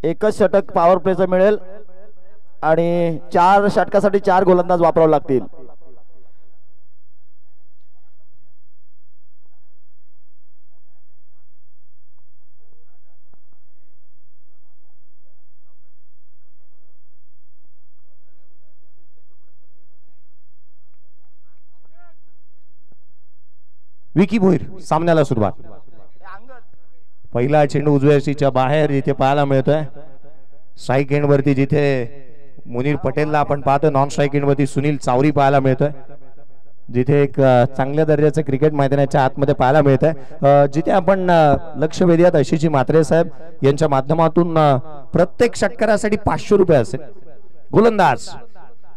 एकच षटक पॉवर प्लेचं मिळेल आणि 4 षटकासाठी 4 गोलंदाज वापरावे लागतील. विकी भोईर सामन्याला सुरुवात. पहिला चेंडू उजव्या शीच्या बाहेर जिथे पाहायला मिळतोय. स्ट्राईक एंड वरती जिथे मुनीर पटेलला आपण पाहतो, नॉन स्ट्राईक एंड वरती सुनील चावरी पाहायला मिळतोय. जिथे एक चांगल्या दर्जाचं क्रिकेट मैदानाच्या आतमध्ये पाहायला मिळतंय. जिथे आपण लक्ष वेधूयात आशिषजी म्हात्रे साहेब यांच्या माध्यमातून प्रत्येक षटकारासाठी 500 रुपये असेल. गोलंदाज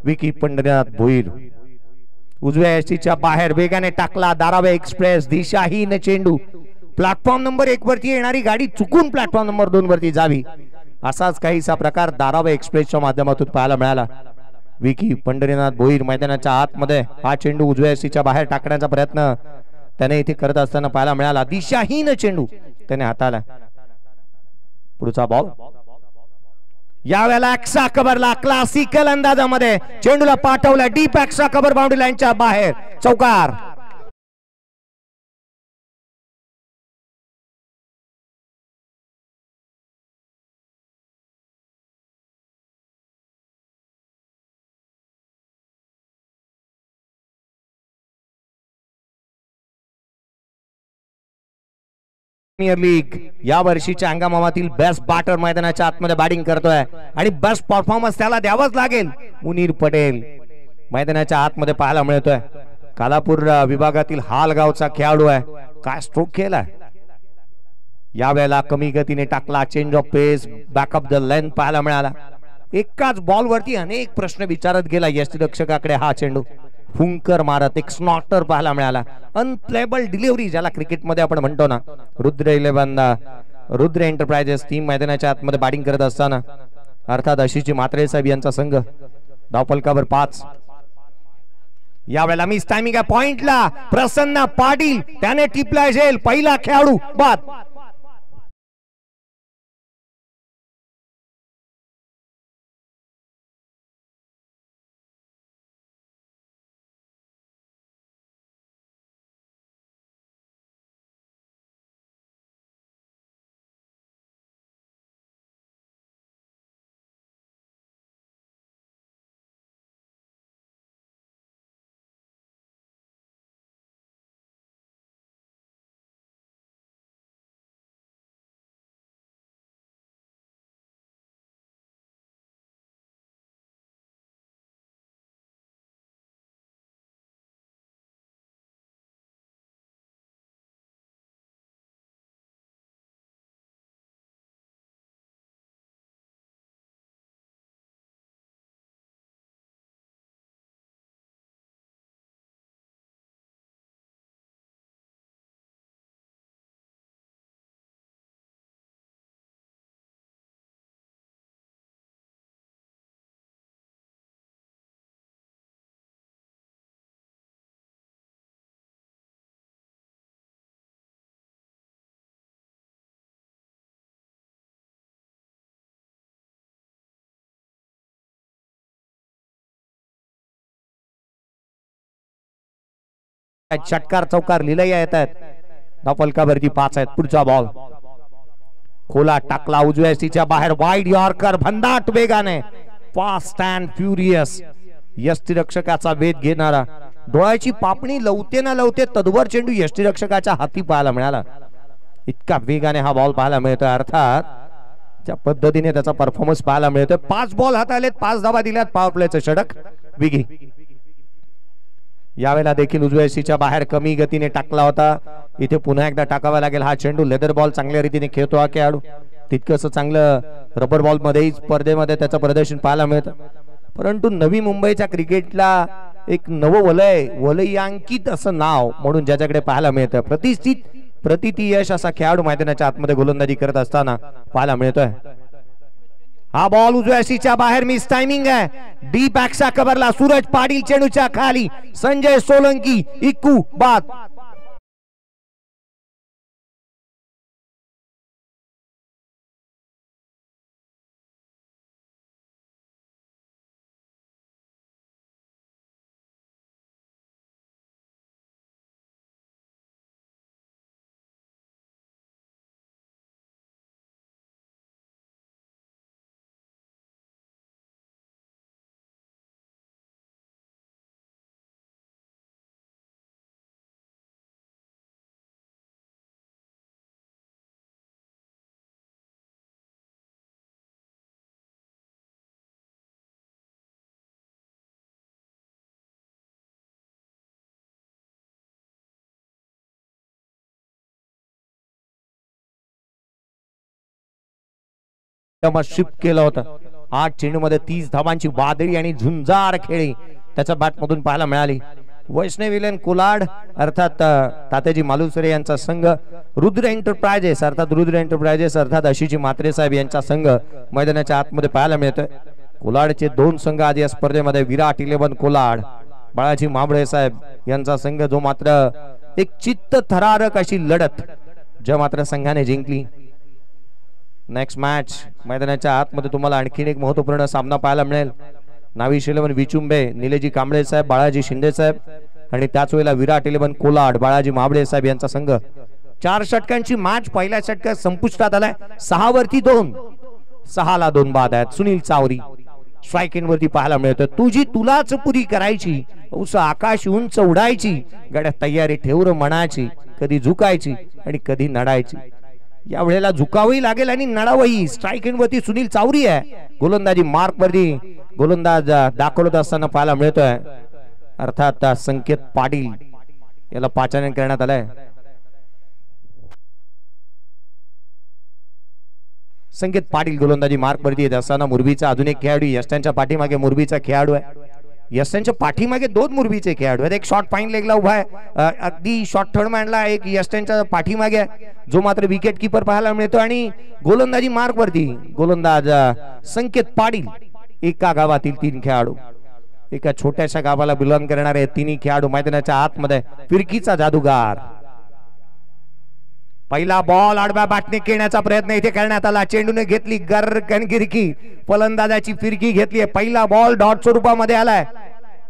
विकी पंढरीनाथ भोईर उजव्या यष्टीच्या बाहेर वेगाने टाकला. धारावी एक्सप्रेस दिशाहीन चेंडू. प्लॅटफॉर्म नंबर 1 वरती येणारी गाडी चुकून प्लॅटफॉर्म नंबर 2 वरती जावी, असाच काहीसा प्रकार धारावी एक्सप्रेसच्या माध्यमातून पाहायला मिळाला. विकी पंढरीनाथ भोईर मैदानाच्या आतमध्ये हा चेंडू उजव्या यष्टीच्या बाहेर टाकण्याचा प्रयत्न त्याने इथे करत असताना पाहायला मिळाला. दिशाहीन चेंडू त्याने हाताळला. पुढचा बॉल यावेळेला एक्स्ट्रा कव्हरला क्लासिकल अंदाजामध्ये चेंडूला पाठवला. डीप एक्स्ट्रा कव्हर बाउंड्री लाईनच्या बाहेर. चौकार. प्रीमियर लीग या वर्षीच्या हंगामातील बेस्ट बॅटर मैदानाच्या आतमध्ये बॅटिंग करतोय आणि बेस्ट परफॉर्मन्स त्याला द्यावाच लागेल. मुनीर पटेल मैदानाच्या आतमध्ये पाहायला मिळतोय. कालापूर विभागातील हालगावचा खेळाडू आहे. काय स्ट्रोक केलाय. यावेळेला कमी गतीने टाकला. Change of pace, back up the length पाहायला मिळाला. एकाच बॉल वरती अनेक प्रश्न विचारत गेला यष्टिरक्षकाकडे हा चेंडू. फुंकर मारत एक स्नॉटर पाहायला मिळाला. अनप्लेबल डिलिव्हरी ज्याला क्रिकेटमध्ये आपण म्हणतो ना. रुद्र एंटरप्राइजेस टीम मैदानाच्या आतमध्ये बॅटिंग करत असताना अर्थात आशिषजी म्हात्रे साहेब यांचा संघ धावफलकावर 5. यावेळेला मिस टायमिंग आहे. पॉइंटला प्रसन्न पाटील त्याने टिपला झेल. पहिला खेळाडू बाद. षटकार चौकार लिहिलं येत आहेत. धावफलकावरती 5 आहेत. पुढचा बॉल खोला टाकला उजव्या यष्टीच्या बाहेर. वाईड यॉर्कर भन्नाट वेगाने. फास्ट अँड फ्युरियस यष्टिरक्षकाचा वेध घेणारा. डोळ्याची पापणी लवते ना लवते तदवर चेंडू यष्टिरक्षकाच्या हाती पाहायला मिळाला. इतका वेगाने हा बॉल पाहायला मिळतोय. अर्थात ज्या पद्धतीने त्याचा परफॉर्मन्स पाहायला मिळतोय. 5 बॉल हाताळलेत, 5 धावा दिल्यात. पॉवर प्लेचं षटक विकी. यावेळेला देखील उजव्या यष्टीच्या बाहेर कमी गतीने टाकला होता. इथे पुन्हा एकदा टाकावा लागेल हा चेंडू. लेदर बॉल चांगल्या रीतीने खेळतो हा खेळाडू. तितकंच चांगलं रबर बॉल मध्येही स्पर्धेमध्ये त्याचं प्रदर्शन पाहायला मिळतं. परंतु नवी मुंबईच्या क्रिकेटला एक नवं वलयांकित असं नाव म्हणून ज्याच्याकडे पाहायला मिळतं. प्रतिष्ठित प्रतिती यश असा खेळाडू मैदानाच्या आतमध्ये गोलंदाजी करत असताना पाहायला मिळतोय. हा बॉल उजव्या यष्टीच्या बाहेर. मिस टायमिंग आहे. डीप एक्स्ट्रा कव्हरला सूरज पाटील चेंडूच्या खाली. संजय सोलंकी इक्कू बाद. शिफ्ट केलं होतं. 8 चेंडूमध्ये 30 धावांची वादळी आणि झुंजार खेळी त्याच्या बॅटमधून पाहायला मिळाली. वैष्णव विलेन कोलाड अर्थात तात्याजी मालुसरे यांचा संघ, रुद्र एंटरप्राइजेस अर्थात आशिषजी म्हात्रे साहेब यांचा संघ मैदानाच्या आतमध्ये पाहायला मिळतोय. कोलाडचे 2 संघ आधी या स्पर्धेमध्ये, विराट 11 कोलाड, बाळाजी माबळे साहेब यांचा संघ, जो मात्र एक चित्त थरारक अशी लढत ज्या मात्र संघाने जिंकली. नेक्स्ट मॅच मैदानाच्या आतमध्ये तुम्हाला आणखीन एक महत्वपूर्ण सामना पाहायला मिळेल. नावी 11 विचुंबे, निलेजी कांबळे साहेब, बाळाजी शिंदे साहेब आणि त्याच वेळेला विराट 11 कोलाड, बाळाजी माबळे साहेब यांचा संघ. 4 षटकांची मॅच पहिल्या षटकात संपुष्टात आलाय. 6 वरती 2, 6 ला 2 बाद आहेत. सुनील चावरी स्ट्राईक एंड वरती पाहायला मिळतं. तुझी तुलाच पुरी करायची, उस आकाश उंच उडायची, गड्या तयारी ठेवर मनाची, कधी झुकायची आणि कधी नडायची. या वेळेला झुकावही लागेल आणि नडावही. स्ट्राईक एंड वरती सुनील चावरी आहे. गोलंदाजी मार्क वरती गोलंदाज दाखवत असताना पाहायला मिळतोय. अर्थात संकेत पाटील याला पाचारण करण्यात आलंय. संकेत पाटील गोलंदाजी मार्क वरती येत असताना मुरबीचा अजून एक खेळाडू, यष्टांच्या पाठीमागे मुरबीचा खेळाडू आहे. यष्टांच्या पाठीमागे 2 मुरबीचे खेळाडू आहेत. एक शॉर्ट फाईन लेगला उभा आहे, अगदी शॉर्ट थर्ड मॅनला एक यष्टांच्या पाठीमागे आहे, जो मात्र विकेट किपर पाहायला मिळतो. आणि गोलंदाजी मार्क वरती गोलंदाज संकेत पाटील. एका गावातील 3 खेळाडू, एका छोट्याशा गावाला बिलॉंग करणारे 3 खेळाडू मैदानाच्या आतमध्ये. फिरकीचा जादूगार. पहिला बॉल आडव्या बॅटने खेळण्याचा प्रयत्न इथे करण्यात आला. चेंडूने घेतली गरकन गिरकी, फलंदाजाची फिरकी घेतली. पहिला बॉल डॉट स्वरूपामध्ये आलाय.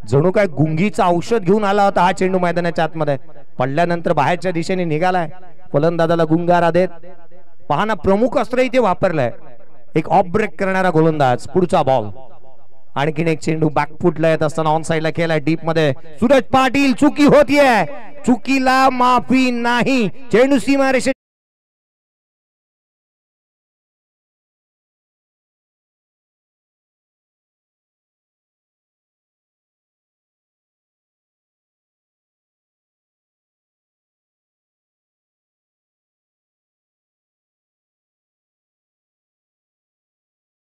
जणू काय गुंगीचं औषध घेऊन आला होता हा चेंडू मैदानाच्या आतमध्ये. पडल्यानंतर बाहेरच्या दिशेने निघालाय. फलंदाजाला गुंगारा देत पाहना प्रमुख अस्त्र इथे वापरलंय. एक ऑफ ब्रेक करणारा गोलंदाज. पुढचा बॉल. आणखीन एक चेंडू बॅकफुटला येत असताना ऑन साइडला खेळलाय डीप मध्ये. सूरज पाटील, चुकी होतीये, चुकीला माफी नाही. चेंडू सीमारेषे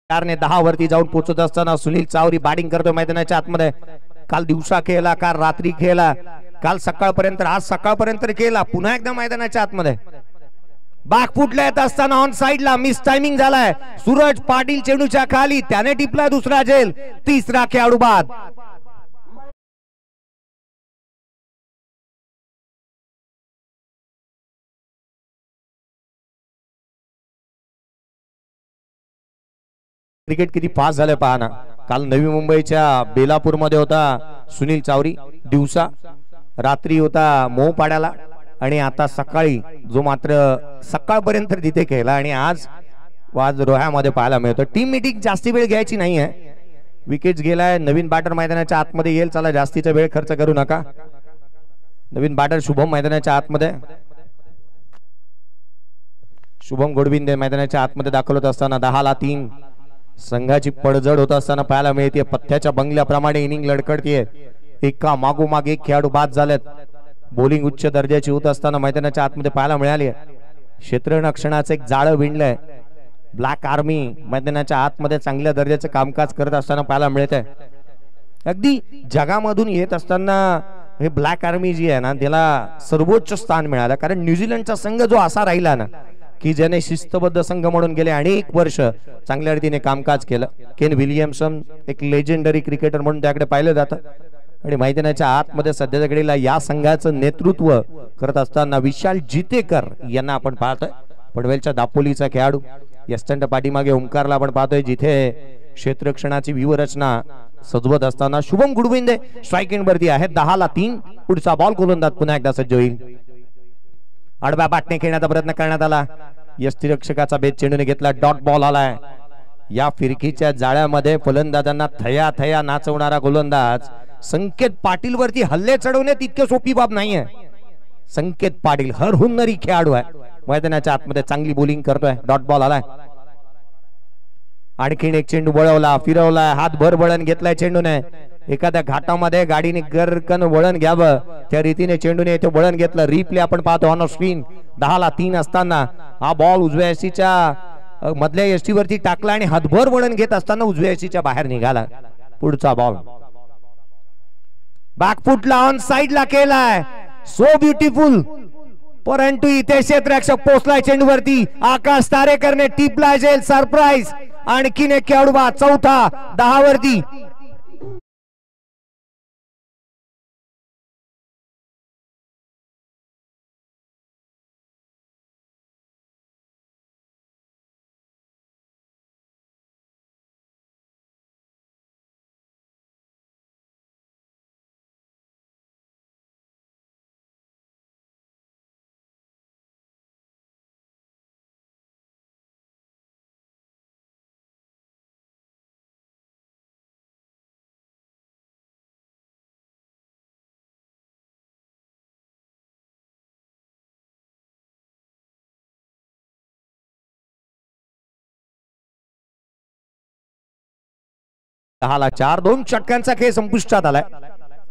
ने 10 वरती जाऊन पोहोचत असताना सुनील चावरी बॅटिंग करतो मैदानाच्या आतमध्ये. काल दिवसा खेळला, काल रात्री खेळला, काल सकाळपर्यंत, आज सकाळपर्यंत केला, पुन्हा एकदा मैदानाच्या आतमध्ये. बॅकफुटला येत असताना ऑन साइडला मिस टायमिंग झालाय. सूरज पाटील चेंडूच्या खाली, त्याने टिपलाय दुसरा झेल. 3रा खेळाडू बाद. क्रिकेट किती फास्ट झालंय पहा ना. काल नवी मुंबईच्या बेलापूर मध्ये होता सुनील चावरी, दिवसा, रात्री होता मोहपाड्याला आणि आता सकाळी, जो मात्र सकाळपर्यंत तिथे खेळला आणि आज रोह्यामध्ये पाहायला मिळतो. टीम मीटिंग जास्ती वेळ घ्यायची नाहीये. विकेट्स गेलाय. नवीन बॅटर मैदानाच्या आतमध्ये येईल. चला जास्तीचा वेळ खर्च करू नका. नवीन बॅटर शुभम मैदानाच्या आतमध्ये. शुभम गोडबिंदे मैदानाच्या आतमध्ये दाखवत असताना 10 ला 3 संघाची पडझड होत असताना पाहायला मिळते. पथ्याच्या बंगल्याप्रमाणे इनिंग लढकडतीये. एका मागोमाग एक खेळाडू बाद झालेत. बॉलिंग उच्च दर्जाची होत असताना मैदानाच्या आतमध्ये पाहायला मिळाली. क्षेत्ररक्षणाचं एक जाळं विणलंय. ब्लॅक आर्मी मैदानाच्या आतमध्ये चांगल्या दर्जाचं कामकाज करत असताना पाहायला मिळत आहे. अगदी जगामधून येत असताना हे ब्लॅक आर्मी जी आहे ना, त्याला सर्वोच्च स्थान मिळालं. कारण न्यूझीलंडचा संघ जो असा राहिला ना, की ज्याने शिस्तबद्ध संघ म्हणून गेले अनेक वर्ष चांगल्या रीतीने कामकाज केलं. केन विलियमसन एक लेजेंडरी क्रिकेटर म्हणून त्याकडे पाहिलं जातं. आणि मैदानाच्या आतमध्ये सध्याच्या घडीला या संघाचं नेतृत्व करत असताना विशाल जितेकर यांना आपण पाहतोय. पडवेलच्या दापोलीचा खेळाडू. यस्टंट पाठीमागे ओंकारला आपण पाहतोय, जिथे क्षेत्ररक्षणाची व्यूहरचना सजवत असताना शुभम गुडविंदे स्ट्राईक एंड वरती आहे. 10 ला 3. पुढचा बॉल गोलंदाज पुन्हा एकदा सज्ज होईल. आडव्या बॅटने खेळण्याचा प्रयत्न करण्यात आला. यष्टिरक्षकाचा बेद चेंडूने घेतला. डॉट बॉल आलाय. या फिरकीच्या जाळ्यामध्ये फलंदाजांना थया थया नाचवणारा गोलंदाज संकेत पाटील वरती हल्ले चढवणे तितके सोपी बाब नाहीये. संकेत पाटील हर हुन्नरी खेळाडू आहे. मैदानाच्या आतमध्ये चांगली बॉलिंग करतोय. डॉट बॉल आलाय. आणखीन एक चेंडू वळवला, फिरवलाय, हात भर वळण घेतलाय चेंडूने. एखाद्या घाटामध्ये गाडीने गरकन वळण घ्यावं त्या रीतीने चेंडूने इथे वळण घेतलं. रिप्ले आपण पाहतो ऑन स्क्रीन. 10 ला 3 असताना हा बॉल उजव्या मधल्या यष्टी वरती टाकला आणि हातभर वळण घेत असताना उजव्या यष्टीच्या बाहेर निघाला. पुढचा बॉल बॅकफुटला ऑन साइडला केलाय. So beautiful. परंतु इथे क्षेत्ररक्षक पोहोचलाय चेंडूवरती. आकाश तारेकरने टिपला जेल सरप्राईज. आणखीन एक खेळाडू बाद. चौथा 10 वरती. दहाला 4. 2 षटकांचा खेळ संपुष्टात आलाय.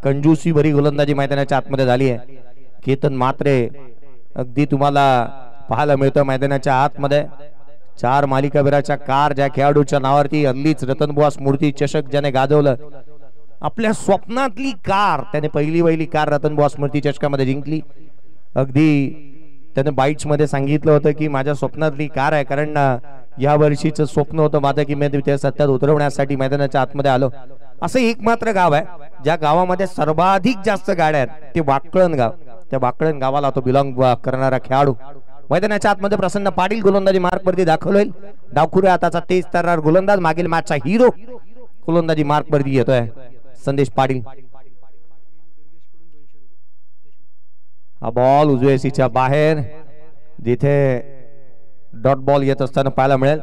कंजूसी भरी गोलंदाजी मैदानाच्या आतमध्ये झाली आहे. केतन मात्रे अगदी तुम्हाला पाहायला मिळतं मैदानाच्या आतमध्ये. 4 मालिकावीराच्या कार ज्या खेळाडूच्या नावावरती हल्लीच रतनबुवा स्मृती चषक ज्याने गाजवलं. आपल्या स्वप्नातली कार त्याने पहिली कार रतनबुवा स्मृती चषकामध्ये जिंकली. अगदी त्याने बाईट्स मध्ये सांगितलं होतं की माझ्या स्वप्नातली कार आहे. कारण या वर्षीचं स्वप्न होतं माझं की मी ते सत्यात उतरवण्यासाठी मैदानाच्या आतमध्ये आलो. असं एकमात्र गाव आहे ज्या गावामध्ये सर्वाधिक जास्त गाड्या आहेत ते वाकळण गाव. त्या वाकळण गावाला तो बिलॉंग करणारा खेळाडू. मैदानाच्या आतमध्ये प्रसन्न पाटील गोलंदाजी मार्क वरती दाखल डावखुरे हाताचा तेज तर्रार गोलंदाज. मागील मॅचचा हिरो गोलंदाजी मार्क वरती येतोय संदेश पाटील. हा बॉल उजव्या सीच्या बाहेर जिथे डॉट बॉल येत असताना पाहायला मिळेल.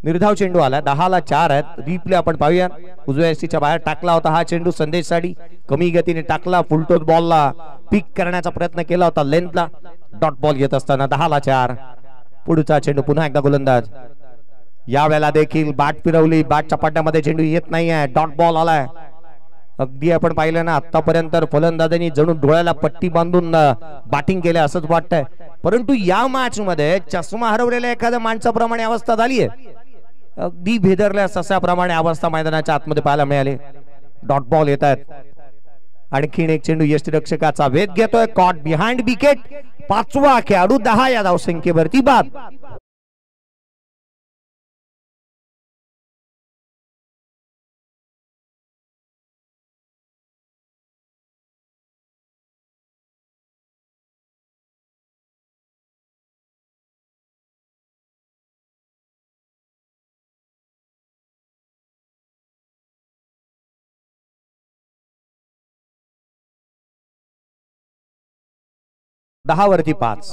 निर्धाव चेंडू आला. 10ला 4 आहेत. रिप्ले आपण पाहूया. उजव्या सीच्या बाहेर टाकला होता हा चेंडू संदेशसाठी. कमी गतीने टाकला. फुलटोस बॉलला पिक करण्याचा प्रयत्न केला होता लेंथला. डॉट बॉल येत असताना 10ला 4. पुढचा चेंडू पुन्हा एकदा गोलंदाज. यावेळेला देखील बॅट फिरवली. बॅट चपाट्यामध्ये चेंडू येत नाहीये. डॉट बॉल आलाय. अगदी आपण पाहिलं ना आतापर्यंत फलंदाजांनी जणू डोळ्याला पट्टी बांधून बॅटिंग केले असंच वाटतंय. परंतु या मॅच मध्ये चष्मा हरवलेल्या एखाद्या माणसाप्रमाणे अवस्था झालीये. अगदी भेदरल्या सस्याप्रमाणे अवस्था मैदानाच्या आतमध्ये पाहायला मिळाली. डॉट बॉल येत आहेत. आणखीन एक चेंडू यष्टीरक्षकाचा वेध घेतोय. Caught behind wicket. 5वा खेळाडू 10 या धावसंख्येवरती बाद. दहा वरती 5.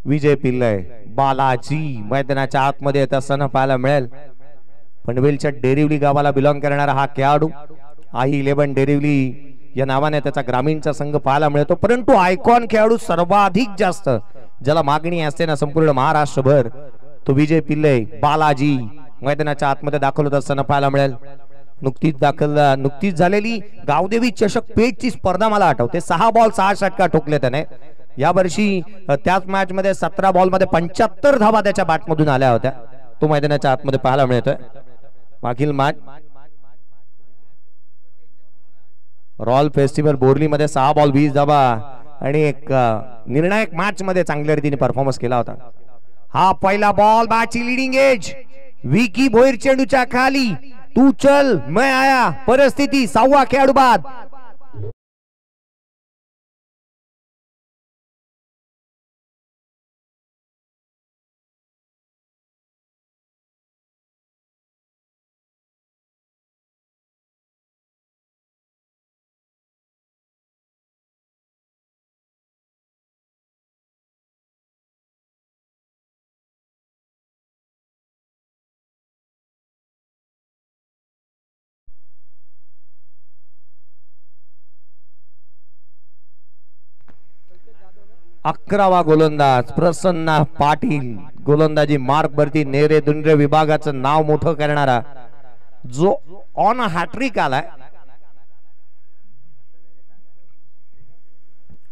विजय पिल्लय बालाजी मैदानाच्या आतमध्ये येत असताना पाहायला मिळेल. पनवेलच्या डेरिवली गावाला बिलॉंग करणारा हा खेळाडू. आई 11 डेरिवली या नावाने त्याचा ग्रामीणचा संघ पाहायला मिळतो. परंतु आयकॉन खेळाडू सर्वाधिक जास्त ज्याला मागणी असते ना संपूर्ण महाराष्ट्रभर तो विजय पिल्लय बालाजी मैदानाच्या आतमध्ये दाखल होत असताना पाहायला मिळेल. नुकतीच झालेली गावदेवी चषक पेठची स्पर्धा मला आठवते. 6 बॉल 6 षटका ठोकले त्याने. या वर्षी त्याच मॅच मध्ये 17 बॉल मध्ये 75 धावा त्याच्या बॅट मधून आल्या होत्या. तो मैदानाच्या आतमध्ये पाहायला मिळतोय. मागील मॅच रॉयल फेस्टिवल बोर्ली मध्ये 6 बॉल 20 धावा आणि एक निर्णायक मॅच मध्ये चांगल्या रीतीने परफॉर्मन्स केला होता. हा पहिला बॉल बॅटची लिडिंग एज. विकी भोईर चेंडूच्या खाली. तू चल मैं आया. परिस्थिती 6वा खेळाडू बाद. अकरावा गोलंदाज प्रसन्न पाटील गोलंदाजी मार्क वरती नेरे दुंड्रे विभागाचं नाव मोठं करणारा जो ऑन हॅट्रिक आलाय.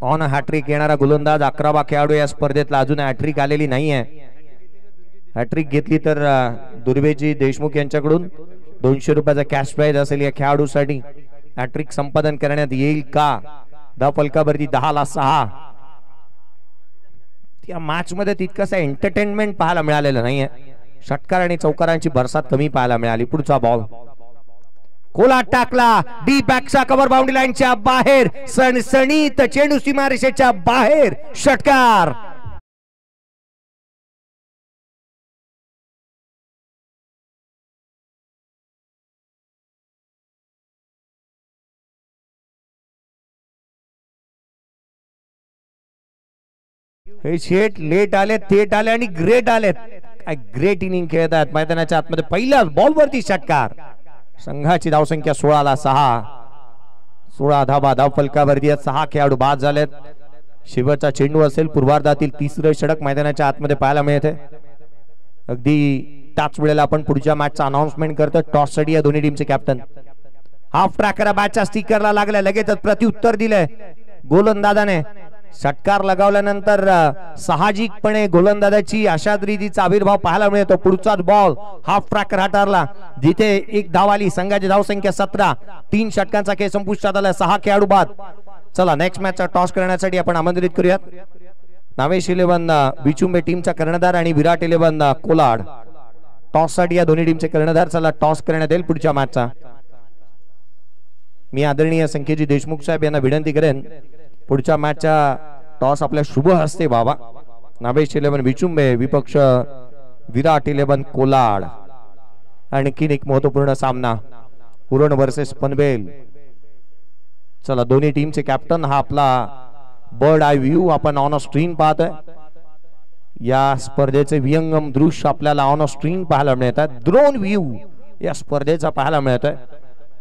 ऑन हॅट्रिक येणारा गोलंदाज 11वा खेळाडू या स्पर्धेतला. अजून हॅट्रिक आलेली नाहीये. हॅट्रिक घेतली तर दुर्वेजी देशमुख यांच्याकडून 200 रुपयाचा कॅश प्राइज असेल या खेळाडूसाठी. हॅट्रिक संपादन करण्यात येईल का? फलकावरती 10-6. या मॅच मध्ये तितकंसं एंटरटेनमेंट पाहायला मिळालेलं नाहीये. षटकार आणि चौकारांची बरसात कमी पाहायला मिळाली. पुढचा बॉल कोला टाकला डी बॅकचा कव्हर बाउंड्री लाईनच्या बाहेर. सणसणीत चेंडू सीमारेषेच्या बाहेर. षटकार. हे शेट लेट आले, थेट आले आणि ग्रेट आलेत. काय ग्रेट इनिंग खेळत आहेत मैदानाच्या आतमध्ये. पहिल्याच बॉल वरती षटकार. संघाची धावसंख्या 16-6. 16 धावा फलकावरती 6 खेळाडू बाद झालेत. शेवटचा चेंडू असेल पूर्वार्धातील तिसरं षटक मैदानाच्या आतमध्ये पाहायला मिळते. अगदी त्याच वेळेला आपण पुढच्या मॅचचा अनाउन्समेंट करतो. टॉस साठी या दोन्ही टीमचे कॅप्टन. हाफ ट्रॅकर बॅटच्या स्टिकरला लागला. लगेचच प्रत्युत्तर दिलंय गोलंदाजाने. षटकार लगावल्यानंतर साहजिकपणे गोलंदाजाची अशाच रीतीचा आविर्भाव पाहायला मिळतो. पुढचाच बॉल हाफ ट्रॅकर हाताळला जिथे 1 धाव आली. संघाची धावसंख्या 17. 3 षटकांचा खेळ संपुष्टात आला. 6 खेळाडू बाद. चला नेक्स्ट मॅचचा टॉस करण्यासाठी आपण आमंत्रित करूयात. नावेश 11 बिचुंबे टीमचा कर्णधार आणि विराट 11 कोलाड. टॉस साठी या दोन्ही टीमचे कर्णधार. चला टॉस करण्यात येईल पुढच्या मॅचचा. मी आदरणीय संख्येजी देशमुख साहेब यांना विनंती करेन पुढच्या मॅचचा टॉस आपल्या शुभ हस्ते बाबा. नावेश 11 बिचुंबे विपक्ष विराट 11 कोलाड. आणखीन एक महत्वपूर्ण सामना उरण वर्सेस पनवेल. चला दोन्ही टीमचे कॅप्टन. हा आपला बर्ड आय व्ह्यू आपण ऑन स्क्रीन पाहतोय. या स्पर्धेचे विहंगम दृश्य आपल्याला ऑन स्क्रीन पाहायला मिळतात. ड्रोन व्ह्यू या स्पर्धेचा पाहायला मिळतोय.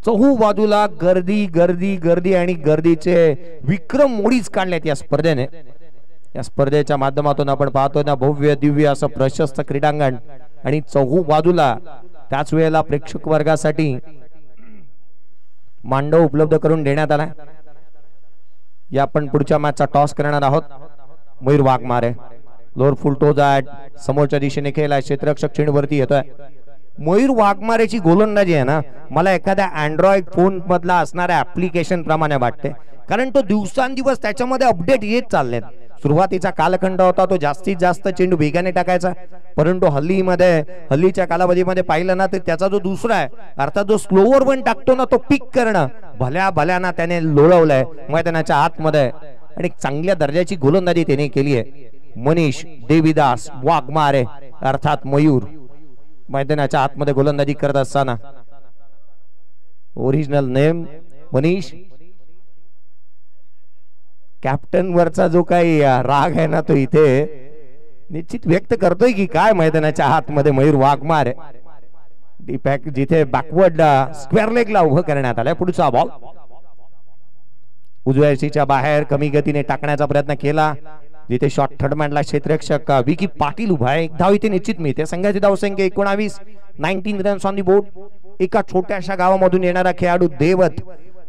चहू बाजूला गर्दी गर्दी गर्दी आणि गर्दीचे विक्रम मोडीच काढलेत या स्पर्धेने. या स्पर्धेच्या माध्यमातून आपण पाहतोय ना भव्य दिव्य असं प्रशस्त क्रीडांगण आणि चहू बाजूला त्याच वेळेला प्रेक्षक वर्गासाठी मांडव उपलब्ध करून देण्यात आला. या आपण पुढच्या मॅचचा टॉस करणार आहोत. Mayur Waghmare lower full toes at समोरच्या दिशेने खेळलाय. क्षेत्ररक्षक चेंडूवरती येतोय. मयूर वाघमारेची गोलंदाजी आहे ना मला एखाद्या अँड्रॉइड फोन मधला असणाऱ्या ऍप्लिकेशन प्रमाणे वाटते. कारण तो दिवसांदिवस त्याच्यामध्ये अपडेट येत चाललेत. सुरुवातीचा कालखंड होता तो जास्तीत जास्त चेंडू वेगाने टाकायचा. परंतु हल्लीच्या कालावधीमध्ये पाहिलं ना तर त्याचा जो दुसरा आहे अर्थात जो स्लोवर वन टाकतो ना तो पिक करणं भल्याना त्याने लोळवलंय मैदानाच्या आतमध्ये. आणि चांगल्या दर्जाची गोलंदाजी त्याने केली आहे. मनीष देविदास वाघमारे अर्थात मयूर मैदानाच्या आतमध्ये गोलंदाजी करत असताना. Original name Manish. कॅप्टन वरचा जो काही राग आहे ना तो इथे निश्चित व्यक्त करतोय की काय मैदानाच्या आतमध्ये मयूर वाघमारे. जिथे बॅकवर्ड स्क्वेअर लेगला उभं करण्यात आलंय. पुढचा बॉल उजव्या यष्टीच्या बाहेर कमी गतीने टाकण्याचा प्रयत्न केला. जिथे शॉट थर्डमॅनला क्षेत्ररक्षक विकी पाटील उभा आहे. 1 धाव इथे निश्चित मिळते. संघाची धावसंख्या 19. 19 रन्स ऑन दी बोर्ड. एका छोट्याशा गावामधून येणारा खेळाडू देवत.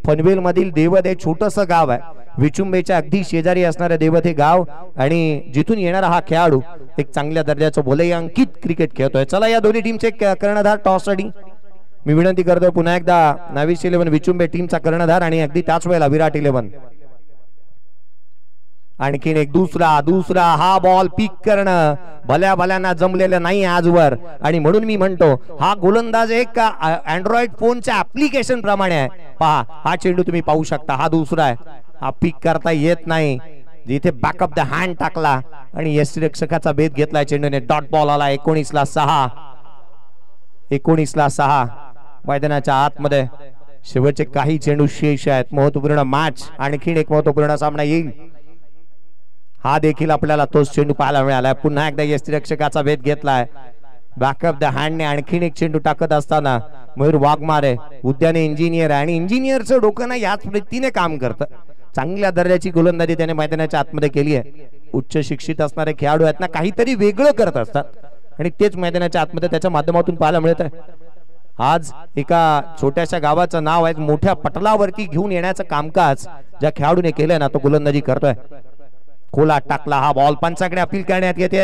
पनवेल मधील देवत हे छोटंसं गाव आहे. विचुंबेच्या अगदी शेजारी असणारे देवत हे गाव आणि जिथून येणारा हा खेळाडू एक चांगल्या दर्जाचं बोलही अंकित क्रिकेट खेळतोय. चला या दोन्ही टीमचे कर्णधार टॉस साठी मी विनंती करतोय पुन्हा एकदा. नाविश 11 विचुंबे टीमचा कर्णधार आणि अगदी त्याच वेळेला विराट 11. आणखीन एक दुसरा हा बॉल पिक करणं भल्याना जमलेलं नाही आजवर. आणि म्हणून मी म्हणतो हा गोलंदाज एक अँड्रॉइड फोनच्या ऍप्लिकेशन प्रमाणे आहे. पहा हा चेंडू तुम्ही पाहू शकता. हा दुसरा आहे. हा पिक करता येत नाही. जिथे बॅकअप द हँड टाकला आणि यष्टिरक्षकाचा भेद घेतला चेंडूने. डॉट बॉल आला. 19-6. 19-6 मैदानाच्या आतमध्ये. शेवटचे काही चेंडू शेष आहेत. महत्वपूर्ण मॅच. आणखीन एक महत्वपूर्ण सामना येईल. हा देखील आपल्याला तोच चेंडू पाहायला मिळाला. पुन्हा एकदा यष्टिरक्षकाचा भेद घेतलाय. बॅकअप द हँडने आणखीन एक चेंडू टाकत असताना मयूर वाघमारे उद्याने इंजिनियर आहे आणि इंजिनियरचं डोकं ना याच पद्धतीने काम करतं. चांगल्या दर्जाची गोलंदाजी त्याने मैदानाच्या आतमध्ये केली आहे. उच्च शिक्षित असणारे खेळाडू आहेत ना काहीतरी वेगळं करत असतात आणि तेच मैदानाच्या आतमध्ये त्याच्या माध्यमातून पाहायला मिळत आहे. आज एका छोट्याशा गावाचं नाव आहे मोठ्या पटलावरती घेऊन येण्याचं कामकाज ज्या खेळाडूने केलंय ना तो गोलंदाजी करतोय. खोला टाकला. हा बॉल पंचाकडे अपील करण्यात येते.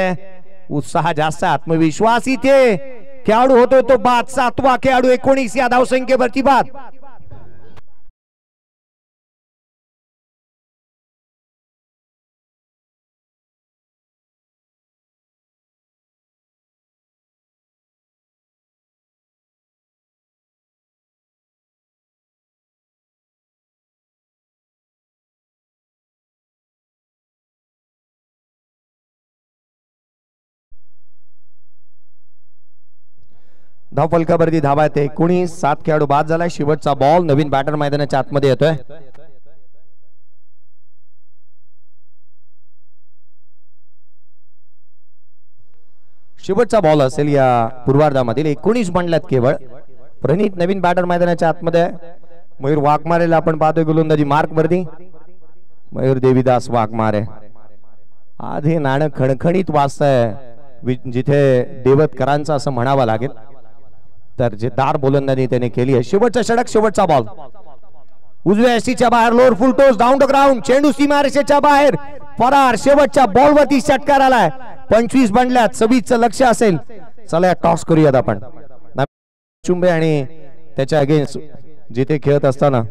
उत्साह जास्त, आत्मविश्वास इथे खेळाडू होतोय तो बाद, 7वा खेळाडू 19 या धावसंख्येवरती बाद. धावफलकावरती धावा येते 19, 7 खेळाडू बाद झालाय. शेवटचा बॉल, नवीन बॅटर मैदानाच्या आतमध्ये येतोय. शेवटचा बॉल असेल या पूर्वार्धामधील. 19 बनल्यात केवळ. प्रणित नवीन बॅटर मैदानाच्या आतमध्ये. मयूर वाघमारेला आपण पाहतोय गोलंदाजी मार्क वरती. मयूर देवीदास वाघमारे. आज हे नाणं खणखणीत वाजतंय, जिथे देवतकरांचं असं म्हणावं लागेल. दर्जेदार गोलंदाजी त्याने केली आहे. शेवटचा षटक, शेवटचा बॉल. उजव्या एसीच्या बाहेर, lower full toss, down the ground. चेंडू सीमारेषेच्या बाहेर फरार. शेवटच्या बॉलवरती षटकार आलाय. 25 बनल्यात. 26चं लक्ष असेल. चला टॉस करूयात आपण. चुंबे आणि त्याच्या अगेन्स्ट जिथे खेळत असताना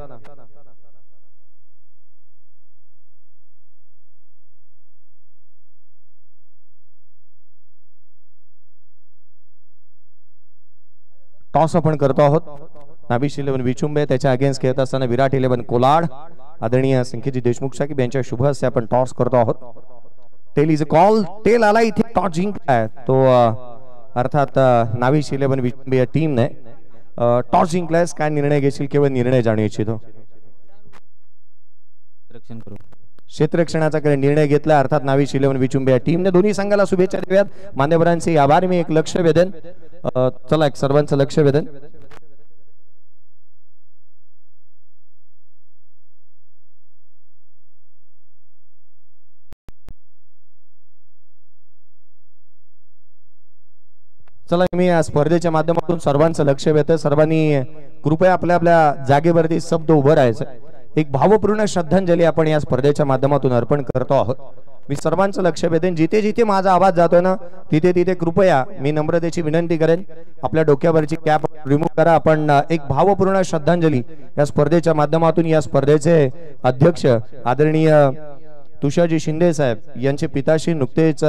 टॉस आपण करतो आहोत. नाभिश 11 विचुंबे, त्याच्या अगेन्स्ट खेळत असताना विराट 11 कोलाड. आदरणीय संकेतजी देशमुख साहेब यांच्या शुभ हस्ते आपण टॉस करतो आहोत. Tail is a call. Tail आला इथे. टॉस जिंकलाय तो अर्थात नाभिश 11 विचुंबे या टीमने टॉस जिंकलाय. काय निर्णय घेशील, केवळ निर्णय जाणू इच्छितो. क्षेत्ररक्षणाचा निर्णय घेतला अर्थात नाभिश 11 विचुंबे या टीमने. दोन्ही संघाला शुभेच्छा देऊयात. मान्यवरांचे आभार. मी एक लक्ष वेधन. चला एक सर्वांचं लक्ष वेधन. चला मी या स्पर्धेच्या माध्यमातून सर्वांचं लक्ष वेधतोय. सर्वांनी कृपया आपल्या आपल्या जागेवरती शब्द उभं राहायचं. एक भावपूर्ण श्रद्धांजली आपण या स्पर्धेच्या माध्यमातून अर्पण करतो आहोत. मी सर्वांचं लक्ष वेधेन. जिथे जिथे माझा आवाज जातोय ना, तिथे तिथे कृपया मी नम्रतेची विनंती करेन, आपल्या डोक्यावरची कॅप रिमूव्ह करा. आपण एक भावपूर्ण श्रद्धांजली या स्पर्धेच्या माध्यमातून या स्पर्धेचे अध्यक्ष आदरणीय तुषारजी शिंदे साहेब यांचे पिताश्री नुकतेच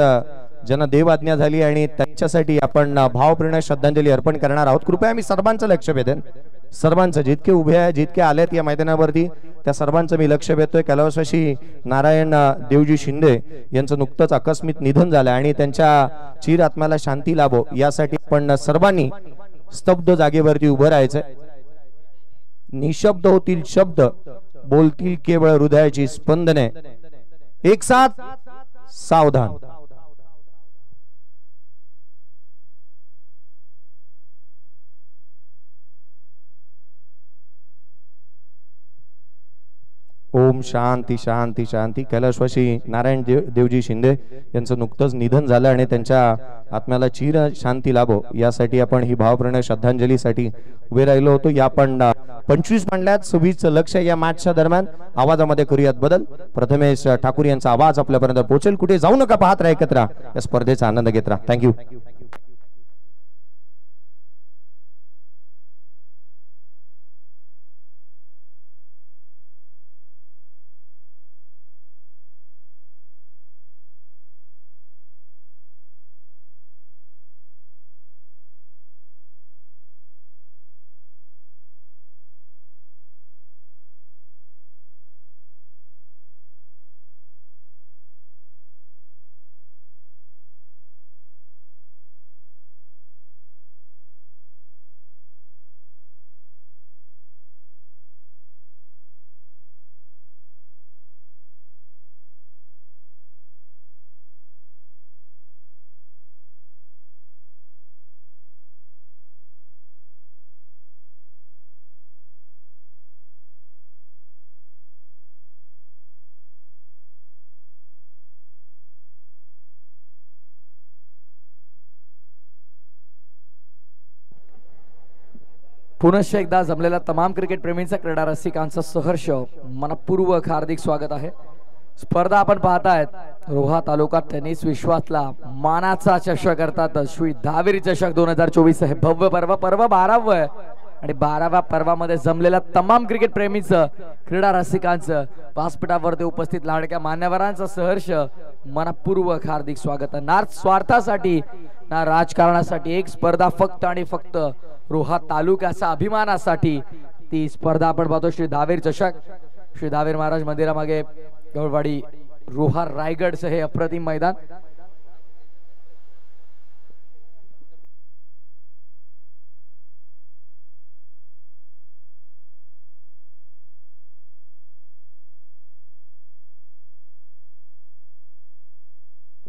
ज्यांना देव आज्ञा झाली आणि त्यांच्यासाठी आपण भावपूर्ण श्रद्धांजली अर्पण करणार आहोत. कृपया मी सर्वांचं लक्ष वेधेन. सर्वांचं जितके उभे आहे, जितके आलेत या मैदानावरती, त्या सर्वांचं मी लक्ष वेधतोय. कैलासवासी नारायण देवजी शिंदे यांचं नुकतंच आकस्मिक निधन झालं आणि त्यांच्या चिर आत्म्याला शांती लाभो यासाठी आपण सर्वांनी स्तब्ध जागेवरती उभं राहायचं. निशब्द होतील शब्द, बोलतील केवळ हृदयाची स्पंदने. एक साथ सावधान. ओम शांती शांती शांती. कैलासवासी नारायण देवजी शिंदे यांचं नुकतंच निधन झालं आणि त्यांच्या आत्म्याला चिर शांती लाभो यासाठी आपण ही भावपूर्ण श्रद्धांजलीसाठी उभे राहिलो होतो. या आपण 25 मांडल्यात. 26चं लक्ष या मॅचच्या दरम्यान. आवाजामध्ये करूयात बदल. प्रथमेश ठाकूर यांचा आवाज आपल्यापर्यंत पोहोचेल. कुठे जाऊ नका, पाहत राहा, एकत्र या स्पर्धेचा आनंद घेत राहा. थँक्यू. पुनश्च एकदा जमलेल्या तमाम क्रिकेट प्रेमींचा, क्रीडा रसिकांचा सहर्ष मनपूर्वक हार्दिक स्वागत आहे. स्पर्धा आपण पाहतायत रोहा तालुका टेनिस विश्वातला मानाचा चषक करतात श्री धावेरी चषक 2024 हे भव्य पर्व 12व आहे आणि 12व्या पर्वामध्ये जमलेल्या तमाम क्रिकेट प्रेमींचं क्रीडा रसिकांचं व्यासपीठावरती उपस्थित लाडक्या मान्यवरांचं सहर्ष मनपूर्वक हार्दिक स्वागत. ना स्वार्थासाठी ना राजकारणासाठी एक स्पर्धा फक्त आणि फक्त रोहा तालुक्याच्या अभिमानासाठी ती स्पर्धा आपण पाहतो श्री धावेरी चषक. श्री धावेर महाराज मंदिरामागे गवळवाडी रोहा रायगडचं हे अप्रतिम मैदान.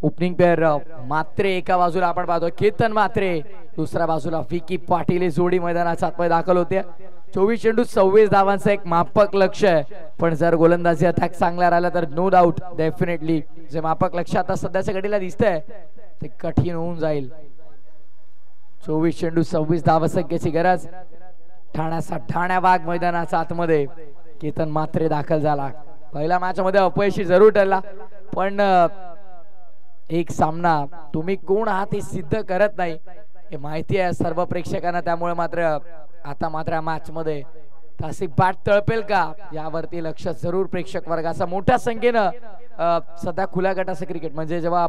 ओपनिंग पेअर मात्रे एका बाजूला आपण पाहतो केतन मात्रे, दुसऱ्या बाजूला विकी पाटील ही जोडी मैदानात आतमध्ये दाखल होते. 24 चेंडू 26 धावांचं एक मापक लक्ष आहे, पण जर गोलंदाजी अटॅक चांगला राहिला तर नो डाऊट डेफिनेटली जे मापक लक्ष आता सध्याच्या घडीला दिसतंय ते कठीण होऊन जाईल. 24 चेंडू 26 धावसंख्येची गरज. ठाण्या वाघ मैदानाच्या आतमध्ये केतन मात्रे दाखल झाला. पहिल्या मॅच मध्ये अपयशी जरूर ठरला, पण एक सामना तुम्ही कोण आहात हे सिद्ध करत नाही हे माहिती आहे सर्व प्रेक्षकांना. त्यामुळे मात्र आता मात्र मॅच मध्ये तासी बॅट तळपेल का यावरती लक्ष जरूर प्रेक्षक वर्गाचा मोठ्या संख्येनं सध्या खुल्या गटाचं क्रिकेट म्हणजे जेव्हा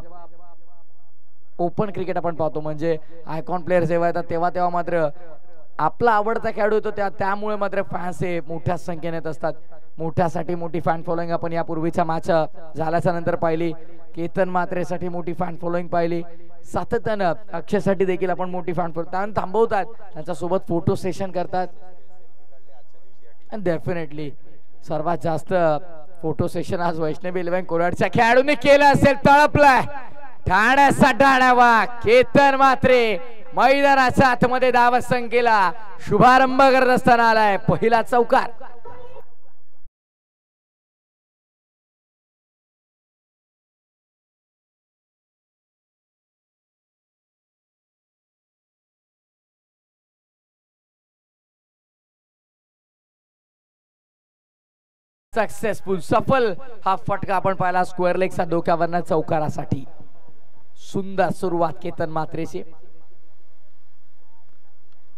ओपन क्रिकेट आपण पाहतो म्हणजे आयकॉन प्लेयर जेव्हा येतात तेव्हा मात्र आपला आवडता खेळाडू होतो त्यामुळे मात्र फॅन्स हे मोठ्या संख्येने येत असतात. मोठ्यासाठी मोठी फॅन फॉलोइंग आपण यापूर्वीच्या मॅच झाल्याच्या नंतर पाहिली. केतन मात्रेसाठी मोठी फॅन फॉलोइंग पाहिली. सातत्यानं अक्षयसाठी देखील आपण मोठी फॅन फॉलोइंग थांबवतात, त्यांच्यासोबत फोटो सेशन करतात. डेफिनेटली सर्वात जास्त फोटो सेशन आज वैष्णवी 11 कोराडच्या खेळाडूंनी केलं असेल. तळपलाय ठाण्याचा केतन मात्रे मैदानाच्या आतमध्ये धावसंख्येला शुभारंभ करत असताना आलाय पहिला चौकार. सक्सेसफुल सफल हा फटका आपण पाहिला स्क्वेअर लेगचा डोक्यावरना चौकारासाठी. सुंदर सुरुवात केतन मात्रेची.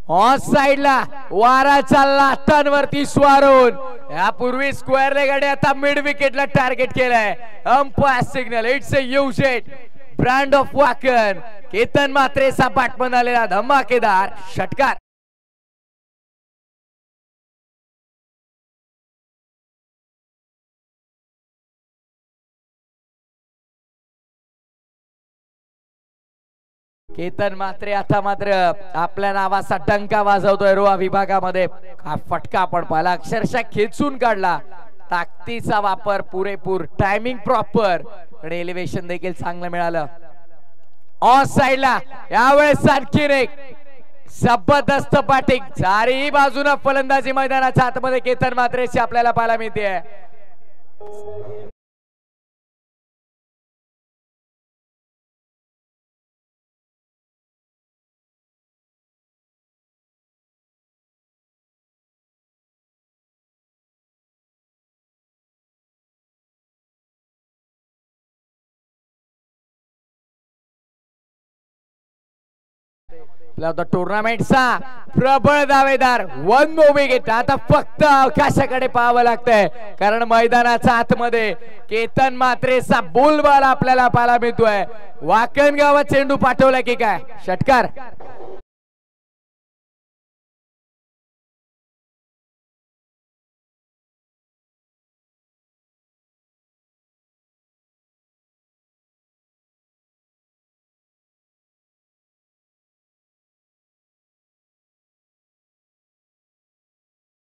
ऑन साइडला वाराच्या लाटांवरती स्वारून यापूर्वी स्क्वेअर लेग आता मिड विकेटला टार्गेट केलंय. अंपायर सिग्नल इट्स अ युजेट ब्रँड ऑफ वाकन. केतन मात्रेचा बॅटमन आलेला धमाकेदार षटकार. केतन मात्रे आता मात्र आपल्या नावाचा डंका वाजवतोय रोहा विभागामध्ये. हा फटका आपण पाहिला अक्षरशः खेचून काढला. ताकदीचा वापर पुरेपूर, टायमिंग प्रॉपर आणि एलिव्हेशन देखील चांगलं मिळालं. ऑन साइडला यावेळेस आणखीन एक जबरदस्त बॅटिंग. चारही बाजूने फलंदाजी मैदानाच्या आतमध्ये केतन मात्रेची आपल्याला पाहायला मिळते. टुर्नामेंटचा प्रबळ दावेदार 1 नो विकेट. आता फक्त अवकाशाकडे पाहावं लागतंय कारण मैदानाच्या आतमध्ये केतन मात्रेचा बोलबाला आपल्याला पाहायला मिळतोय. वाकण गावात चेंडू पाठवला की काय षटकार.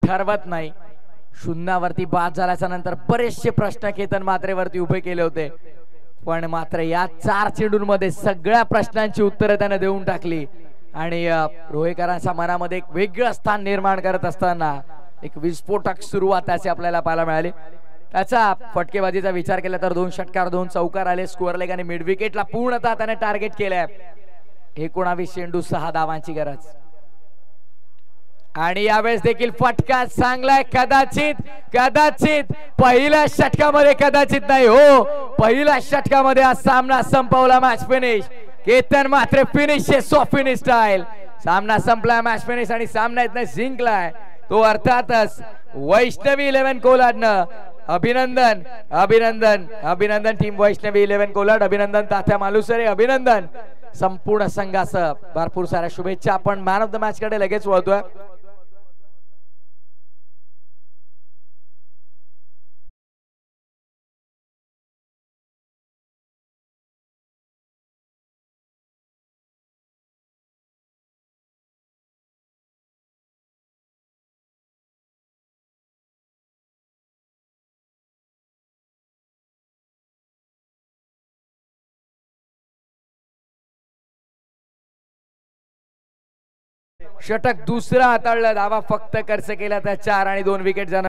ठरवत नाही. शून्यावरती बाद झाल्याच्या नंतर बरेचसे प्रश्न केतन मात्रेवरती उभे केले होते, पण मात्र या 4 चेंडूंमध्ये सगळ्या प्रश्नांची उत्तरे त्याने देऊन टाकली आणि रोहेकरांच्या मनामध्ये एक वेगळं स्थान निर्माण करत असताना एक विस्फोटक सुरुवात त्याची आपल्याला पाहायला मिळाली. त्याचा फटकेबाजीचा विचार केला तर 2 षटकार 2 चौकार आले. स्कोअर लेग आणि मिड विकेटला पूर्णतः त्याने टार्गेट केलंय. 19 चेंडू 6 धावांची गरज. आणि यावेळेस देखील फटका चांगलाय. कदाचित कदाचित पहिल्या षटकामध्ये, कदाचित नाही हो, पहिल्या षटकामध्ये हा सामना संपवला. Match finish. केतन मात्र फिनिश फिनिश स्टाईल. सामना संपला, मॅच फिनिश आणि सामना इथं जिंकलाय तो अर्थातच वैष्णवी 11 कोलाडनं. अभिनंदन अभिनंदन अभिनंदन टीम वैष्णवी 11 कोलाड. अभिनंदन तात्या मालुसरे. अभिनंदन संपूर्ण संघासह भरपूर साऱ्या शुभेच्छा. आपण मॅन ऑफ द मॅच कडे लगेच वळतोय. षटक दुसरा हाताळलं. धावा फक्त खर्च केला त्या 4 आणि 2 विकेट जाणार.